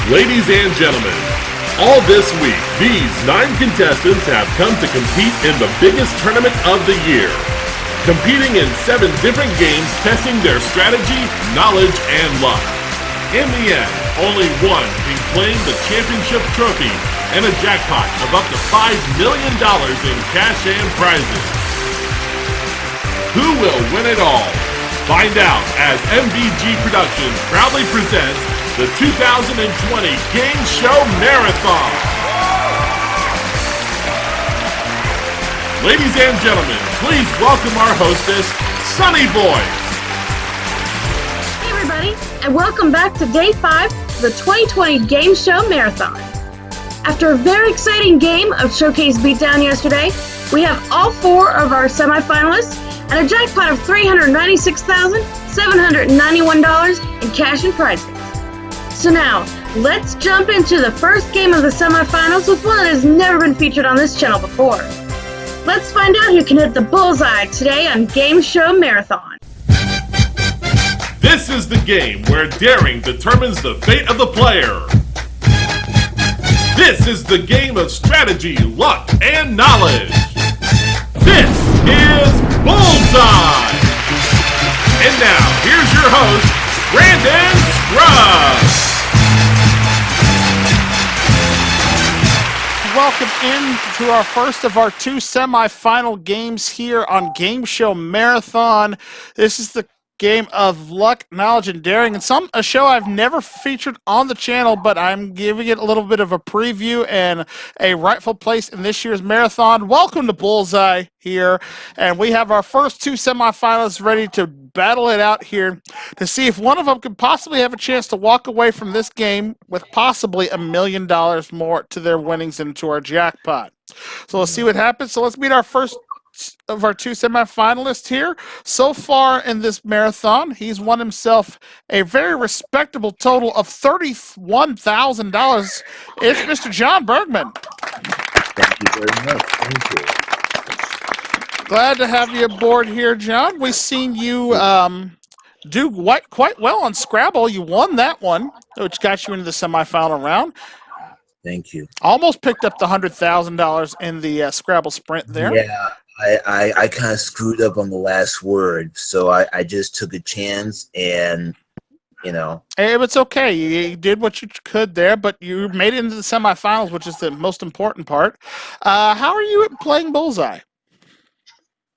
Ladies and gentlemen, all this week, these 9 contestants have come to compete in the biggest tournament of the year. Competing in 7 different games, testing their strategy, knowledge, and luck. In the end, only one can claim the championship trophy and a jackpot of up to $5 million in cash and prizes. Who will win it all? Find out as MVG Productions proudly presents the 2020 Game Show Marathon. Ladies and gentlemen, please welcome our hostess, Sunny Boys. Hey everybody, and welcome back to Day 5 of the 2020 Game Show Marathon. After a very exciting game of Showcase Beatdown yesterday, we have all 4 of our semifinalists and a jackpot of $396,791 in cash and prizes. So now, let's jump into the first game of the semifinals with one that has never been featured on this channel before. Let's find out who can hit the bullseye today on Game Show Marathon. This is the game where daring determines the fate of the player. This is the game of strategy, luck, and knowledge. This is Bullseye! And now, here's your host, Brandon Scruggs. Welcome in to our first of our 2 semifinal games here on Game Show Marathon. This is the game of luck, knowledge, and daring, and a show I've never featured on the channel, but I'm giving it a little bit of a preview and a rightful place in this year's marathon. Welcome to Bullseye here, and we have our first 2 semifinalists ready to battle it out here to see if one of them could possibly have a chance to walk away from this game with possibly $1 million more to their winnings and to our jackpot. So let's see what happens. So let's meet our first of our 2 semifinalists here. So far in this marathon, he's won himself a very respectable total of $31,000. It's Mr. John Bergman. Thank you very much. Thank you. Glad to have you aboard here, John. We've seen you do quite well on Scrabble. You won that one, which got you into the semifinal round. Thank you. Almost picked up the $100,000 in the Scrabble sprint there. Yeah, I kind of screwed up on the last word, so I just took a chance and, you know. Hey, it's okay. You did what you could there, but you made it into the semifinals, which is the most important part. How are you at playing Bullseye?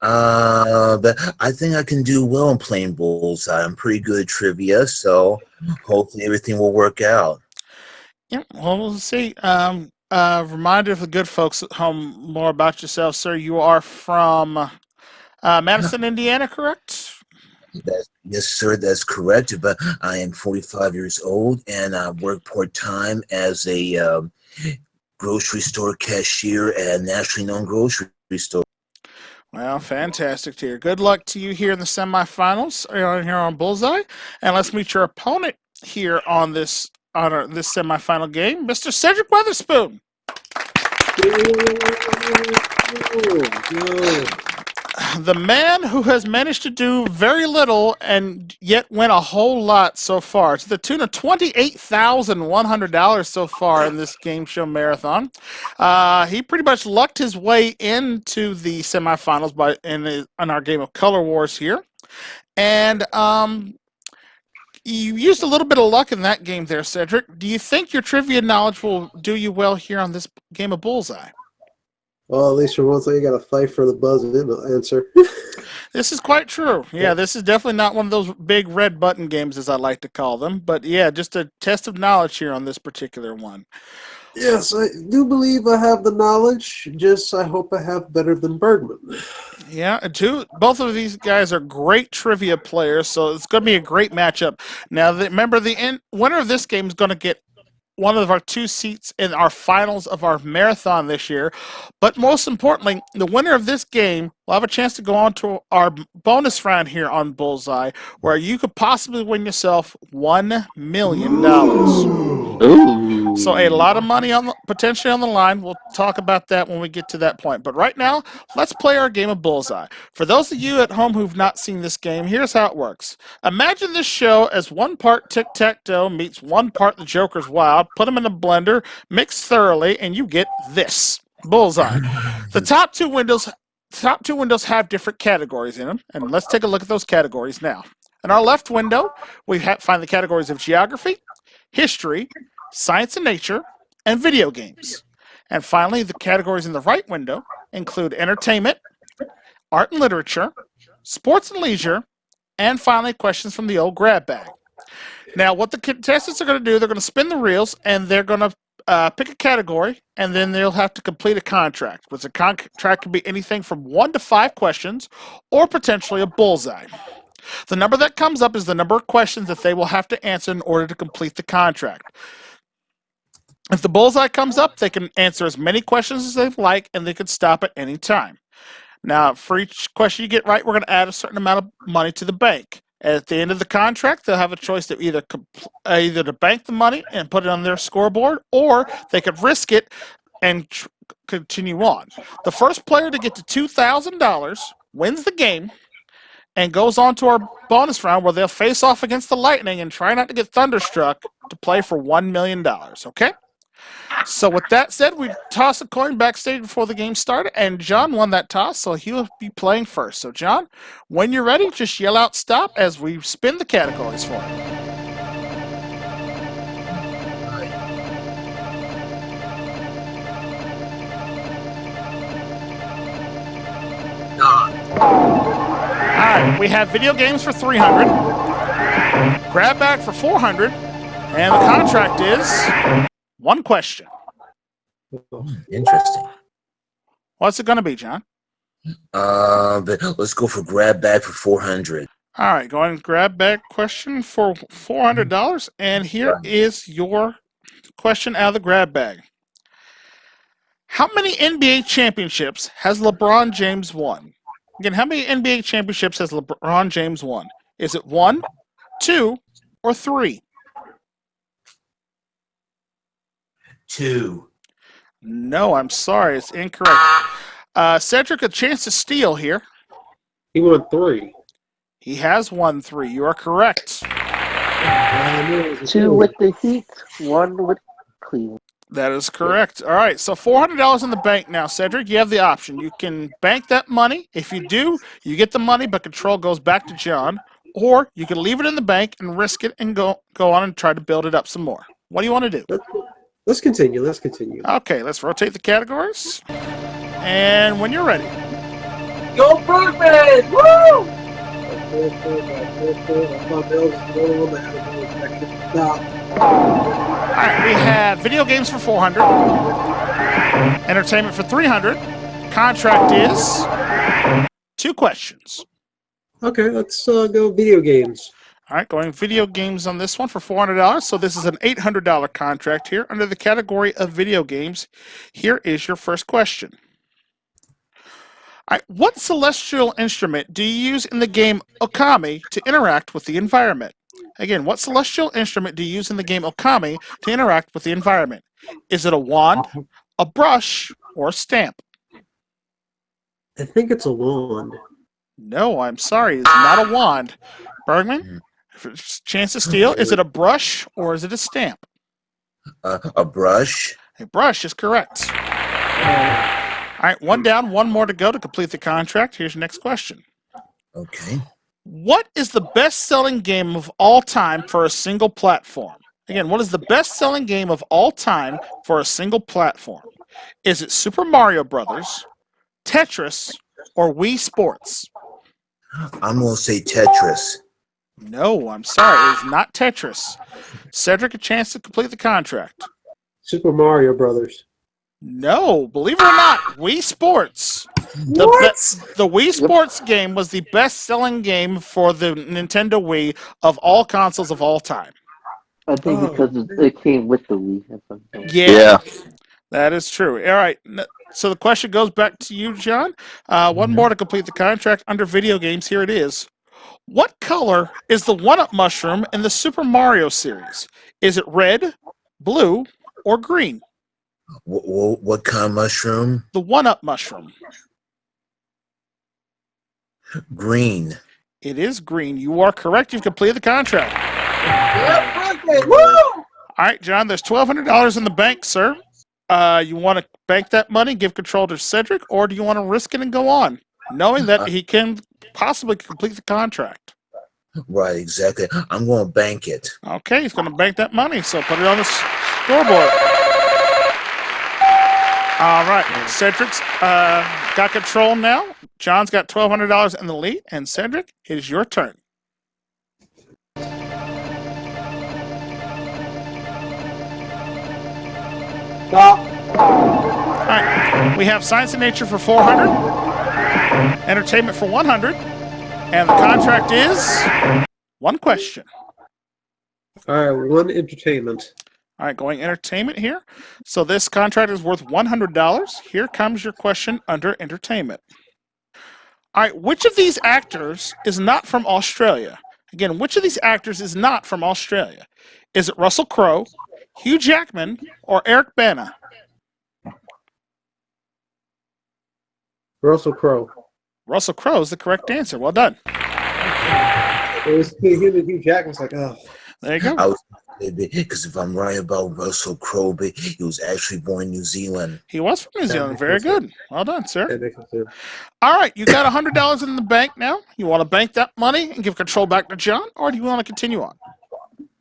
But I think I can do well in playing Bullseye. I'm pretty good at trivia, so hopefully everything will work out. Yeah, well, we'll see. Reminder for the good folks at home more about yourself, sir. You are from Madison, Indiana, correct? Yes, sir, that's correct. But I am 45 years old, and I work part-time as a grocery store cashier at a nationally known grocery store. Well, fantastic to hear. Good luck to you here in the semifinals here on Bullseye. And let's meet your opponent here on this semifinal game, Mr. Cedric Weatherspoon. The man who has managed to do very little and yet win a whole lot so far, to the tune of $28,100 so far in this game show marathon. He pretty much lucked his way into the semifinals in our game of Color Wars here. And you used a little bit of luck in that game there, Cedric. Do you think your trivia knowledge will do you well here on this game of Bullseye? Well, at least for once, you got to fight for the buzz answer. This is quite true. Yeah, this is definitely not one of those big red button games, as I like to call them. But yeah, just a test of knowledge here on this particular one. Yes, I do believe I have the knowledge. Just I hope I have better than Bergman. Yeah, both of these guys are great trivia players, so it's going to be a great matchup. Now, remember, the winner of this game is going to get one of our 2 seats in our finals of our marathon this year. But most importantly, the winner of this game will have a chance to go on to our bonus round here on Bullseye, where you could possibly win yourself $1 million. Ooh. So a lot of money potentially on the line. We'll talk about that when we get to that point. But right now, let's play our game of Bullseye. For those of you at home who've not seen this game, here's how it works. Imagine this show as one part tic-tac-toe meets one part the Joker's Wild. Put them in a blender, mix thoroughly, and you get this, Bullseye. The top two windows have different categories in them, and let's take a look at those categories now. In our left window, we find the categories of geography, history, science and nature, and video games. And finally, the categories in the right window include entertainment, art and literature, sports and leisure, and finally, questions from the old grab bag. Now, what the contestants are going to do, they're going to spin the reels, and they're going to pick a category, and then they'll have to complete a contract, which a contract can be anything from 1 to 5 questions, or potentially a bullseye. The number that comes up is the number of questions that they will have to answer in order to complete the contract. If the bullseye comes up, they can answer as many questions as they like, and they can stop at any time. Now, for each question you get right, we're going to add a certain amount of money to the bank. At the end of the contract, they'll have a choice to either to bank the money and put it on their scoreboard, or they could risk it and continue on. The first player to get to $2,000 wins the game and goes on to our bonus round where they'll face off against the Lightning and try not to get thunderstruck to play for $1 million, okay? So with that said, we toss a coin backstage before the game started, and John won that toss, so he'll be playing first. So John, when you're ready, just yell out stop as we spin the categories for him. Alright, we have video games for $300, grab bag for $400, and the contract is 1 question. Interesting. What's it going to be, John? But let's go for grab bag for 400. Alright, go ahead and grab bag question for $400, and here is your question out of the grab bag. How many NBA championships has LeBron James won? Again, how many NBA championships has LeBron James won? Is it 1, 2, or 3? 2. No, I'm sorry. It's incorrect. Cedric, a chance to steal here. He won 3. He has won 3. You are correct. 2 with the Heat, 1 with Cleveland. That is correct. All right, so $400 in the bank now, Cedric. You have the option. You can bank that money. If you do, you get the money, but control goes back to John. Or you can leave it in the bank and risk it and go on and try to build it up some more. What do you want to do? Let's continue. Okay, let's rotate the categories. And when you're ready. Go Birdman! Woo! All right, we have video games for $400, entertainment for $300. Contract is 2 questions. Okay, let's go video games. All right, going video games on this one for $400. So this is an $800 contract here under the category of video games. Here is your first question. All right, what celestial instrument do you use in the game Okami to interact with the environment? Again, what celestial instrument do you use in the game Okami to interact with the environment? Is it a wand, a brush, or a stamp? I think it's a wand. No, I'm sorry. It's not a wand. Bergman, chance to steal. Is it a brush or is it a stamp? A brush. A brush is correct. All right, 1 down, 1 more to go to complete the contract. Here's your next question. Okay. What is the best-selling game of all time for a single platform? Again, what is the best-selling game of all time for a single platform? Is it Super Mario Brothers, Tetris, or Wii Sports? I'm going to say Tetris. No, I'm sorry. It is not Tetris. Cedric, a chance to complete the contract. Super Mario Brothers. No, believe it or not, Wii Sports. The Wii Sports game was the best-selling game for the Nintendo Wii of all consoles of all time. I think because it came with the Wii. Yeah, that is true. All right, so the question goes back to you, John. 1 more to complete the contract under video games. Here it is. What color is the 1-Up mushroom in the Super Mario series? Is it red, blue, or green? What kind of mushroom? The one-up mushroom. Green. It is green. You are correct. You've completed the contract. Perfect. Woo! All right, John, there's $1,200 in the bank, sir. You want to bank that money, give control to Cedric, or do you want to risk it and go on, knowing that he can possibly complete the contract? Right, exactly. I'm going to bank it. Okay, he's going to bank that money, so put it on the scoreboard. All right, Cedric's got control now. John's got $1,200 in the lead, and Cedric, it is your turn. Stop. All right, we have Science and Nature for 400, Entertainment for 100, and the contract is one question. All right, one entertainment. All right, going entertainment here. So this contract is worth $100. Here comes your question under entertainment. All right, which of these actors is not from Australia? Again, which of these actors is not from Australia? Is it Russell Crowe, Hugh Jackman, or Eric Bana? Russell Crowe. Russell Crowe is the correct answer. Well done. It was him and Hugh Jackman's like, oh. There you go. I was because if I'm right about Russell Crowe, he was actually born in New Zealand. He was from New Zealand. Very good. Well done, sir. That makes sense. All right, you got $100 in the bank now. You want to bank that money and give control back to John, or do you want to continue on?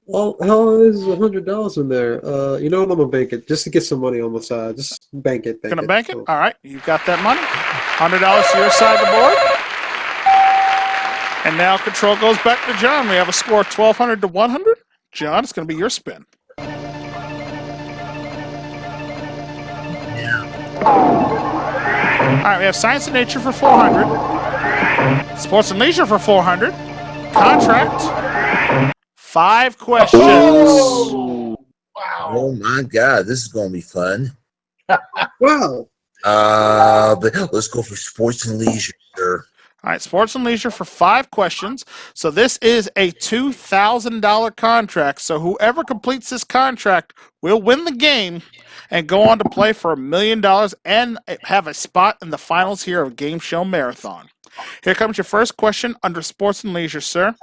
Well, how is $100 in there? You know what? I'm gonna bank it just to get some money on the side. Just bank it. Gonna bank it? All right, you've got that money. $100 to your side of the board. And now control goes back to John. We have a score of 1,200 to 100. John, it's going to be your spin. All right, we have Science and Nature for 400. Sports and Leisure for 400. Contract. 5 questions. Oh, wow. Oh my God, this is going to be fun. Wow. But let's go for sports and leisure, sir. All right, Sports and Leisure for 5 questions. So this is a $2,000 contract. So whoever completes this contract will win the game and go on to play for $1 million and have a spot in the finals here of Game Show Marathon. Here comes your first question under Sports and Leisure, sir.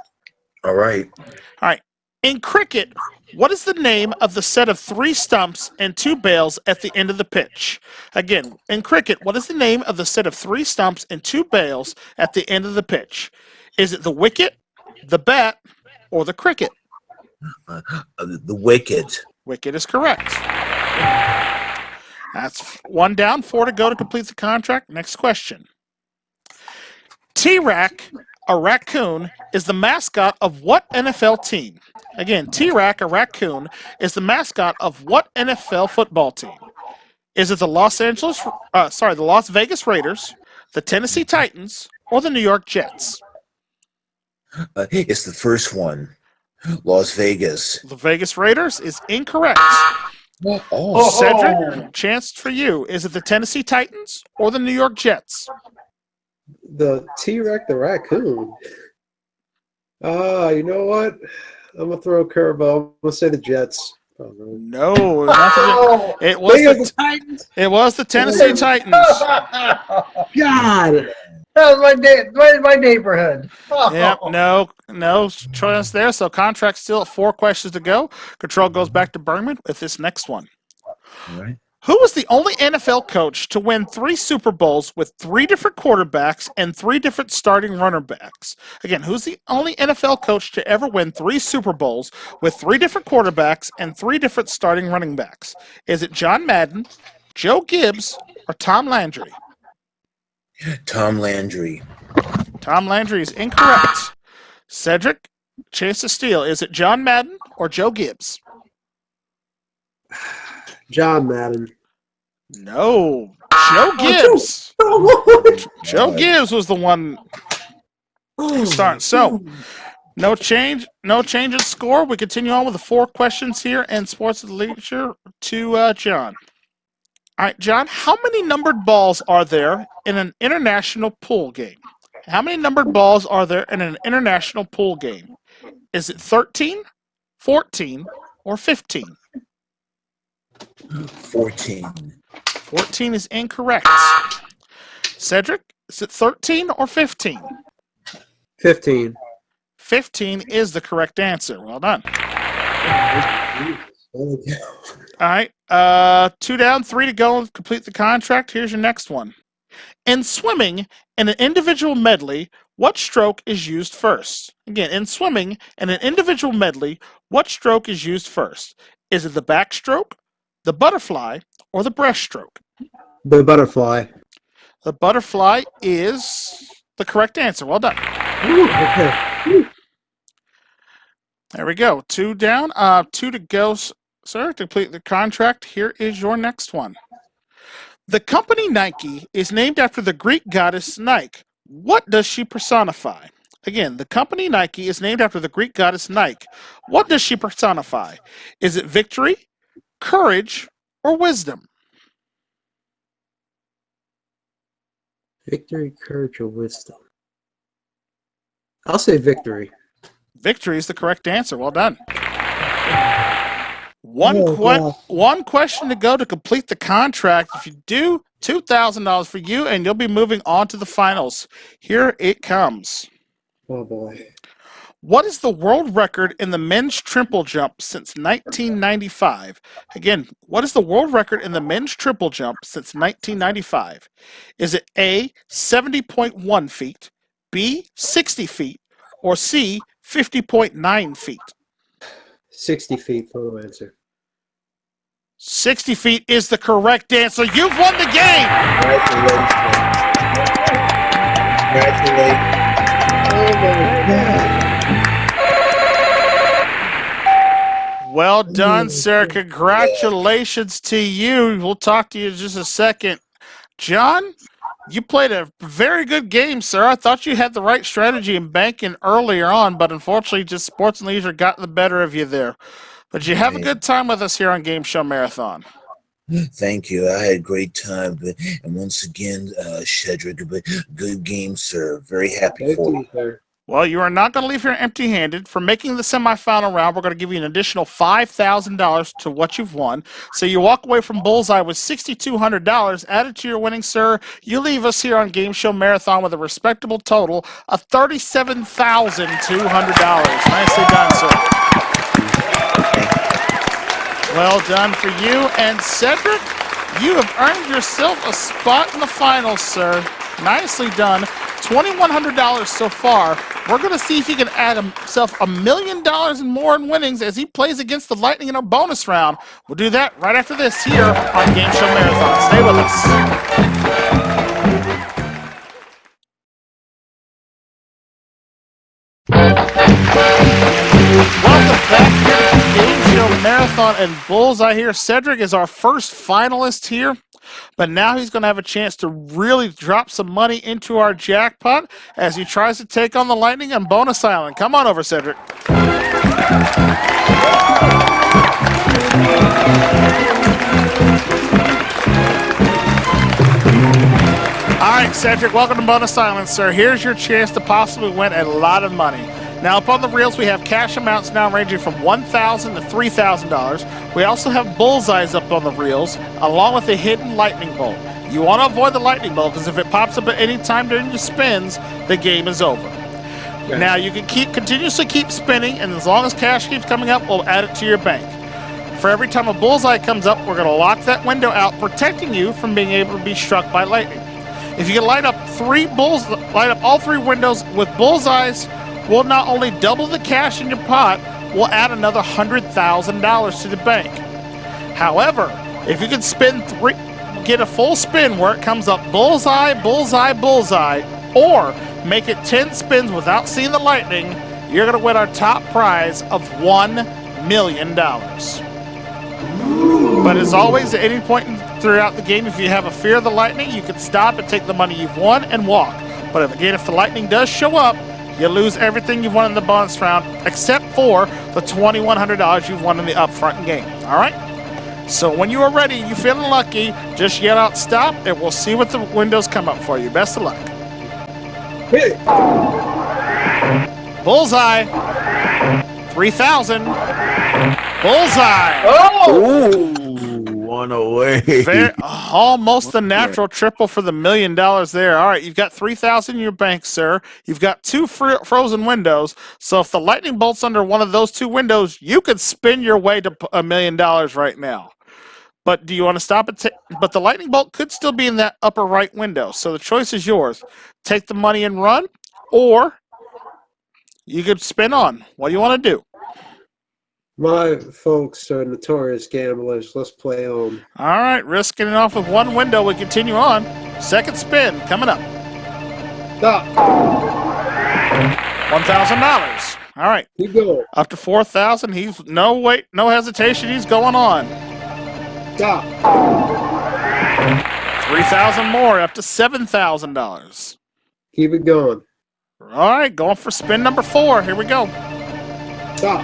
All right. All right. In cricket, what is the name of the set of 3 stumps and 2 bails at the end of the pitch? Again, in cricket, what is the name of the set of 3 stumps and 2 bails at the end of the pitch? Is it the wicket, the bat, or the cricket? The wicket. Wicket is correct. That's 1 down, 4 to go to complete the contract. Next question. T-Rack, a raccoon, is the mascot of what NFL team? Again, T-Rack, a raccoon, is the mascot of what NFL football team? Is it the Las Vegas Raiders, the Tennessee Titans, or the New York Jets? It's the first one. Las Vegas. The Vegas Raiders is incorrect. Oh. Cedric, chance for you. Is it the Tennessee Titans or the New York Jets? The T-Rex, the raccoon. You know what? I'm gonna throw a curveball. I'm gonna say the Jets. Oh, no. No, not the, it was the Titans. It was the Tennessee Titans. God. That was my neighborhood. Yep, no chance there. So contract still at 4 questions to go. Control goes back to Bergman with this next one. All right. Who was the only NFL coach to win 3 Super Bowls with 3 different quarterbacks and 3 different starting running backs? Again, who's the only NFL coach to ever win 3 Super Bowls with 3 different quarterbacks and 3 different starting running backs? Is it John Madden, Joe Gibbs, or Tom Landry? Tom Landry. Tom Landry is incorrect. Cedric, chance to steal. Is it John Madden or Joe Gibbs? John Madden. No, Joe Gibbs. Joe Gibbs was the one starting. So, no change in score. We continue on with the 4 questions here in Sports and Leisure to John. All right, John, how many numbered balls are there in an international pool game? How many numbered balls are there in an international pool game? Is it 13, 14, or 15? 14. 14 is incorrect. Cedric, is it 13 or 15? 15. 15 is the correct answer. Well done. Oh, All right. 2 down, 3 to go. Complete the contract. Here's your next one. In swimming, in an individual medley, what stroke is used first? Again, in swimming, in an individual medley, what stroke is used first? Is it the backstroke, the butterfly, or the breaststroke? The butterfly. The butterfly is the correct answer. Well done. Ooh, okay. There we go. 2 down, 2 to go, sir, to complete the contract. Here is your next one. The company Nike is named after the Greek goddess Nike. What does she personify? Again, the company Nike is named after the Greek goddess Nike. What does she personify? Is it victory, courage, or wisdom? Victory, courage, or wisdom? I'll say victory. Victory is the correct answer. Well done. God. One question to go to complete the contract. If you do, $2,000 for you, and you'll be moving on to the finals. Here it comes. Oh boy. What is the world record in the men's triple jump since 1995? Again, what is the world record in the men's triple jump since 1995? Is it A, 70.1 feet, B, 60 feet, or C, 50.9 feet? 60 feet, total answer. 60 feet is the correct answer. You've won the game! Congratulations. Oh my God. Well done, sir. Congratulations to you. We'll talk to you in just a second. John, you played a very good game, sir. I thought you had the right strategy in banking earlier on, but unfortunately, just sports and leisure got the better of you there. But you have a good time with us here on Game Show Marathon. Thank you. I had a great time. And once again, Shedrick, good game, sir. Very happy for you. Sir. Well, you are not going to leave here empty-handed. For making the semifinal round, we're going to give you an additional $5,000 to what you've won. So you walk away from Bullseye with $6,200 added to your winnings, sir. You leave us here on Game Show Marathon with a respectable total of $37,200. Nicely done, sir. Well done for you. And Cedric, you have earned yourself a spot in the finals, sir. Nicely done. $2,100 so far. We're going to see if he can add himself $1 million and more in winnings as he plays against the Lightning in our bonus round. We'll do that right after this here on Game Show Marathon. Stay with us. Welcome back here to Game Show Marathon and Bullseye here. Cedric is our first finalist here. But now he's going to have a chance to really drop some money into our jackpot as he tries to take on the Lightning on Bonus Island. Come on over, Cedric. All right, Cedric, welcome to Bonus Island, sir. Here's your chance to possibly win a lot of money. Now, up on the reels, we have cash amounts now ranging from $1,000 to $3,000. We also have bullseyes up on the reels, along with a hidden lightning bolt. You want to avoid the lightning bolt because if it pops up at any time during your spins, the game is over. Okay. Now, you can continuously keep spinning, and as long as cash keeps coming up, we'll add it to your bank. For every time a bullseye comes up, we're going to lock that window out, protecting you from being able to be struck by lightning. If you can light up all three windows with bullseyes, we'll not only double the cash in your pot, we'll add another $100,000 to the bank. However, if you can get a full spin where it comes up bullseye, bullseye, bullseye, or make it 10 spins without seeing the lightning, you're going to win our top prize of $1 million. But as always, at any point throughout the game, if you have a fear of the lightning, you can stop and take the money you've won and walk. But if the lightning does show up, you lose everything you've won in the bonus round, except for the $2,100 you've won in the upfront game. All right? So when you are ready and you're feeling lucky, just yell out stop, and we'll see what the windows come up for you. Best of luck. Hey. Bullseye. 3,000. Bullseye. Oh! Oh, no way. Almost the natural triple for the $1 million there. All right, you've got $3,000 in your bank, sir. You've got two frozen windows. So if the lightning bolt's under one of those two windows, you could spin your way to $1 million right now. But do you want to stop it? But the lightning bolt could still be in that upper right window. So the choice is yours. Take the money and run, or you could spin on. What do you want to do? My folks are notorious gamblers. Let's play on. All right, risking it off with one window. We continue on. Second spin coming up. Stop. $1,000. All right. Keep going. Up to $4,000. He's no hesitation. He's going on. Stop. $3,000 more, up to $7,000. Keep it going. All right, going for spin number 4. Here we go. Stop.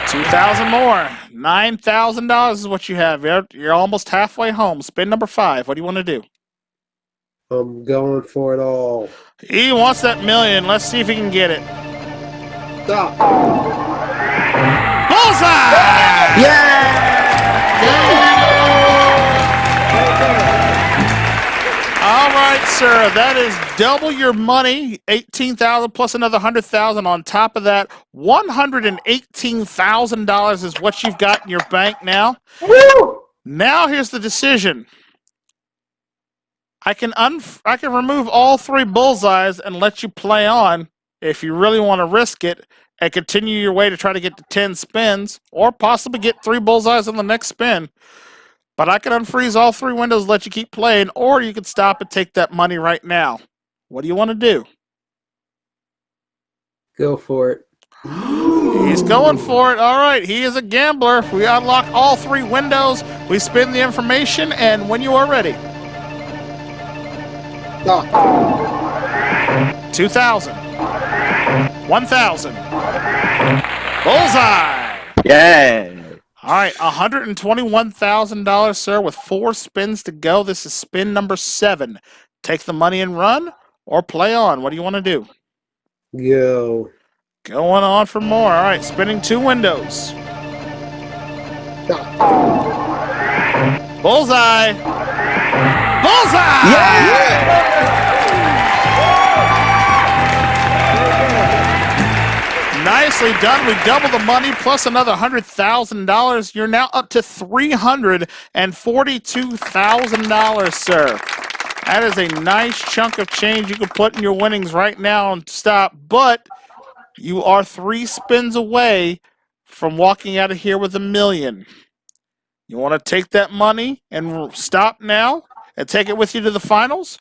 $2,000 more. $9,000 is what you have. You're almost halfway home. Spin number 5. What do you want to do? I'm going for it all. He wants that $1 million. Let's see if he can get it. Stop. Bullseye! Yeah! All right, sir. That is double your money. $18,000 plus another $100,000 on top of that. $118,000 is what you've got in your bank now. Woo! Now here's the decision. I can remove all 3 bullseyes and let you play on if you really want to risk it and continue your way to try to get to 10 spins, or possibly get 3 bullseyes on the next spin. But I can unfreeze all 3 windows and let you keep playing, or you can stop and take that money right now. What do you want to do? Go for it. He's going for it. All right, he is a gambler. We unlock all 3 windows. We spin the information, and when you are ready. Stop. 2,000. 1,000. Bullseye. Yeah. All right, $121,000, sir, with 4 spins to go. This is spin number 7. Take the money and run, or play on. What do you want to do? Go. Going on for more. All right, spinning 2 windows. Stop. Bullseye. Bullseye! Yeah! Nicely done. We double the money plus another $100,000. You're now up to $342,000, sir. That is a nice chunk of change you can put in your winnings right now and stop. But you are 3 spins away from walking out of here with $1 million. You want to take that money and stop now and take it with you to the finals?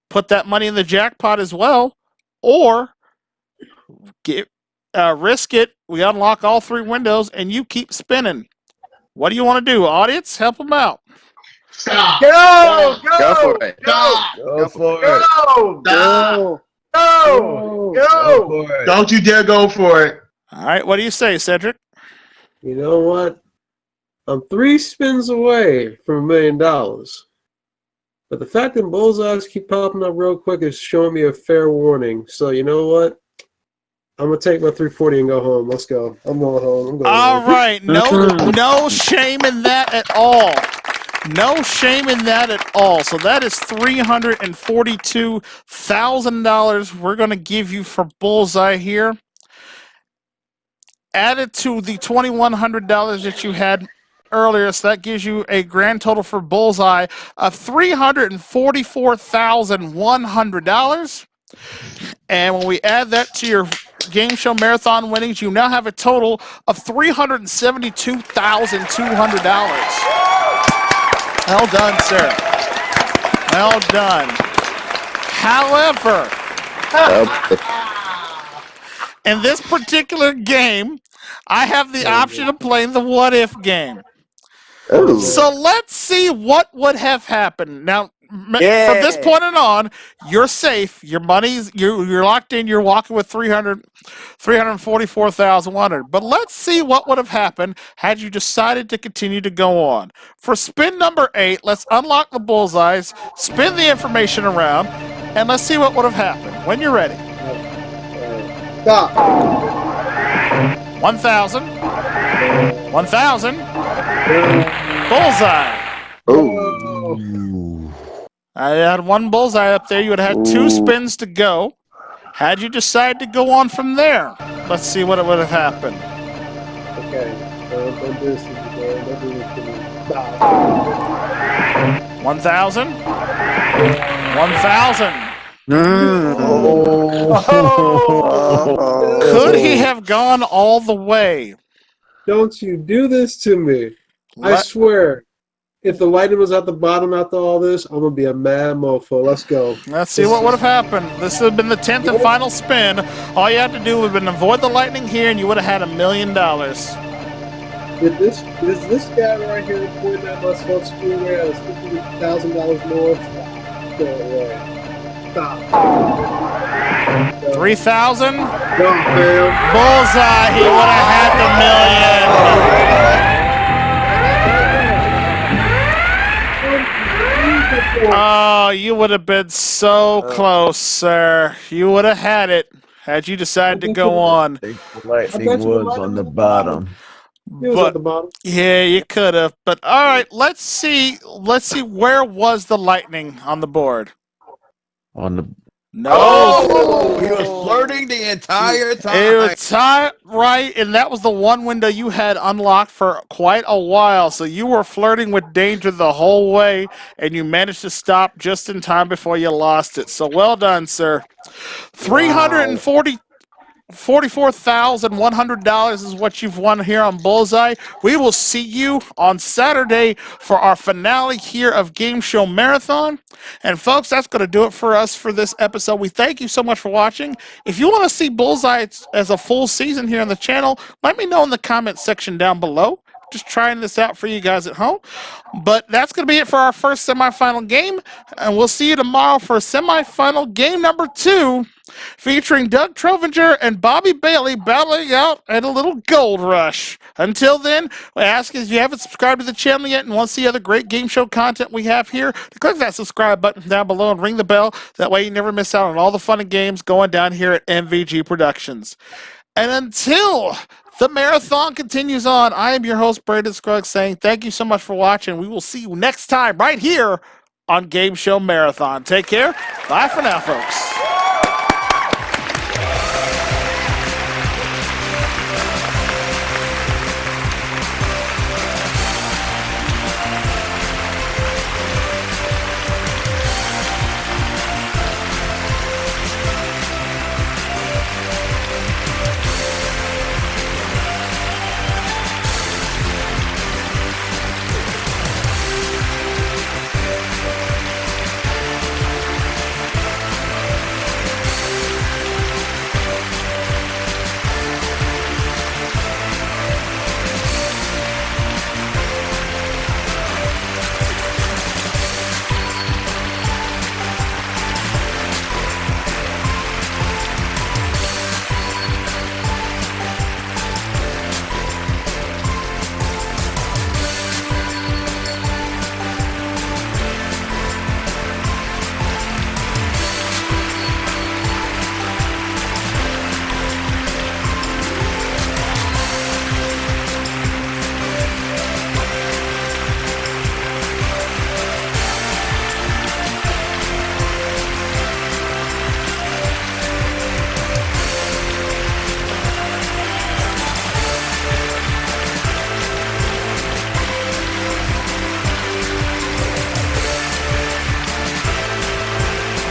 Put that money in the jackpot as well, or risk it. We unlock all 3 windows, and you keep spinning. What do you want to do, audience? Help them out. Stop. Go! Go for it. Stop. Go for it. Go! Go. Go! Go Go! for it. Don't you dare go for it. All right, what do you say, Cedric? You know what? I'm 3 spins away from $1 million. But the fact that bullseyes keep popping up real quick is showing me a fair warning. So you know what? I'm gonna take my 340 and go home. Let's go. I'm going home. I'm going All home. right, no shame in that at all. No shame in that at all. So that is $342,000 we're going to give you for Bullseye here. Added to the $2,100 that you had earlier, so that gives you a grand total for Bullseye of $344,100. And when we add that to your Game Show Marathon winnings, you now have a total of $372,200. Well done, sir. Well done. However, in this particular game, I have the option of playing the what-if game. Ooh. So let's see what would have happened. Now, from this point on, you're safe. Your money's you're locked in. You're walking with $344,100. But let's see what would have happened had you decided to continue to go on. For spin number 8, let's unlock the bullseyes, spin the information around, and let's see what would have happened. When you're ready. Stop. 1,000. 1,000. Bullseye. Oh. I had one bullseye up there. You would have had 2 spins to go. Had you decided to go on from there, let's see what it would have happened. Okay. Don't do this to me, man. Don't do this to me. 1,000. 1,000. Could he have gone all the way? Don't you do this to me. I swear. If the lightning was at the bottom after all this, I'm going to be a mad mofo. Let's go. Let's see what would have happened. This would have been the 10th and final spin. All you had to do would have been avoid the lightning here, and you would have had $1 million. Did this guy right here pointing at myself screen where has $50,000 more? No way. Stop. 3,000. No, man. Bullseye. He would have had the $1 million. Oh, you would have been so close, sir. You would have had it had you decided to go on. The lightning was on the bottom. He was at the bottom. Yeah, you could have. But all right, let's see where was the lightning on the board? On the No. Oh, he was flirting the entire time. It was right, and that was the one window you had unlocked for quite a while. So you were flirting with danger the whole way, and you managed to stop just in time before you lost it. So well done, sir. $44,100 is what you've won here on Bullseye. We will see you on Saturday for our finale here of Game Show Marathon. And folks, that's going to do it for us for this episode. We thank you so much for watching. If you want to see Bullseye as a full season here on the channel, let me know in the comment section down below. Just trying this out for you guys at home. But that's going to be it for our first semifinal game. And we'll see you tomorrow for semifinal game number 2, featuring Doug Trovinger and Bobby Bailey battling out at a little gold rush. Until then, I ask if you haven't subscribed to the channel yet and want to see other great game show content we have here, to click that subscribe button down below and ring the bell. That way you never miss out on all the fun and games going down here at MVG Productions. And until the marathon continues on, I am your host, Brandon Scruggs, saying thank you so much for watching. We will see you next time right here on Game Show Marathon. Take care. Bye for now, folks.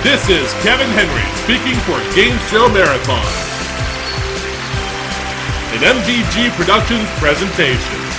This is Kevin Henry speaking for Game Show Marathon, an MVG Productions presentation.